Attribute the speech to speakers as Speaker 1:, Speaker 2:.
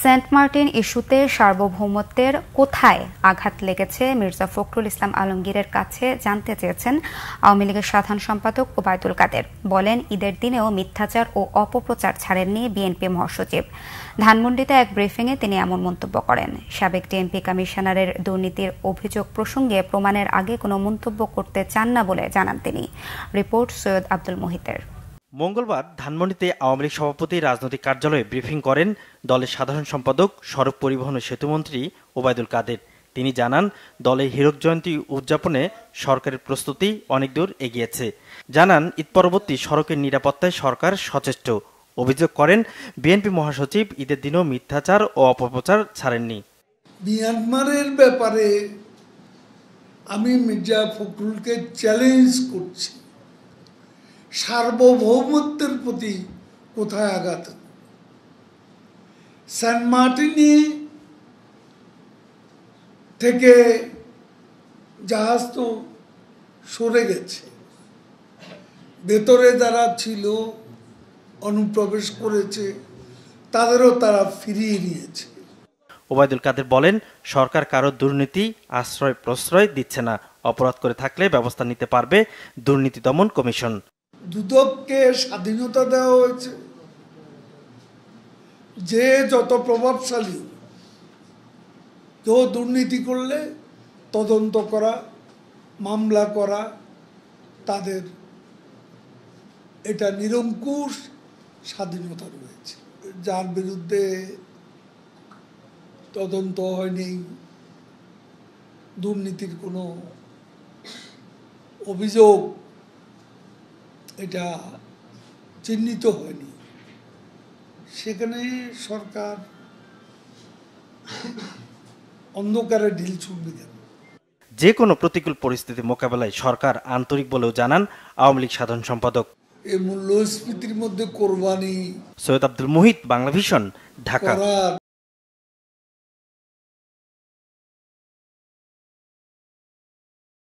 Speaker 1: Saint Martin ইস্যুতে সার্বভৌমত্বের কোথায় আঘাত লেগেছে মির্জা ফখরুল ইসলাম আলমগীরের কাছে জানতে চেয়েছেন আওয়ামী লীগের সাধারণ সম্পাদক ওবায়দুল কাদের। বলেন, ঈদের দিনেও মিথ্যাচার ও অপপ্রচার ছাড়েননি বিএনপি মহাসচিব। ধানমন্ডিতে এক ব্রিফিংয়ে তিনি এমন মন্তব্য করেন। সাবেক ডিএমপি কমিশনারের দুর্নীতির অভিযোগ প্রসঙ্গে প্রমাণের আগে কোনো মন্তব্য করতে চান না বলে জানান তিনি। রিপোর্ট সৈয়দ আব্দুল মুহিতের।
Speaker 2: মঙ্গলবার ধানমন্ডিতে আওয়ামী লীগ সভাপতি রাজনৈতিক কার্যালয়ে ব্রিফিং করেন দলের সাধারণ সম্পাদক সড়ক পরিবহন ও সেতুমন্ত্রী ওবায়দুল কাদের। তিনি জানান, দলের হীরক জয়ন্তী উদযাপনে সরকারের প্রস্তুতি অনেক দূর এগিয়েছে। জানান, ঈদ পরবর্তী সড়কের নিরাপত্তায় সরকার সচেষ্ট। অভিযোগ করেন, বিএনপি মহাসচিব ঈদের দিনও মিথ্যাচার ও অপপ্রচার ছাড়েননি।
Speaker 3: মিয়ানমারের ব্যাপারে আমি মির্জা ফখরুলকে চ্যালেঞ্জ করছি, সার্বভৌমত্বের প্রতি কোথায় আঘাত। সেন্ট মার্টিনে থেকে জাহাজ তো সরে গেছে, ভেতরে যারা ছিল অনুপ্রবেশ করেছে তাদেরও তারা ফিরিয়ে নিয়েছে।
Speaker 2: ওবায়দুল কাদের বলেন, সরকার কারো দুর্নীতি আশ্রয় প্রশ্রয় দিচ্ছে না। অপরাধ করে থাকলে ব্যবস্থা নিতে পারবে দুর্নীতি দমন কমিশন।
Speaker 3: দুদককে স্বাধীনতা দেওয়া হয়েছে, যে যত প্রভাবশালী কেউ দুর্নীতি করলে তদন্ত করা, মামলা করা, তাদের এটা নিরঙ্কুশ স্বাধীনতা রয়েছে। যার বিরুদ্ধে তদন্ত হয়নি, দুর্নীতির কোনো অভিযোগ এটা চিহ্নিত হয়নি, সেখানে সরকার অন্ধকারে ঢিল ছুটবে কেন?
Speaker 2: যে কোনো প্রতিকূল পরিস্থিতি মোকাবেলায় সরকার আন্তরিক বলেও জানান আওয়ামী লীগ সাধারণ সম্পাদক।
Speaker 3: এই মূল্যস্ফীতির মধ্যে কোরবানি।
Speaker 2: সৈয়দ আব্দুল মুহিত, বাংলাভিশন, ঢাকা।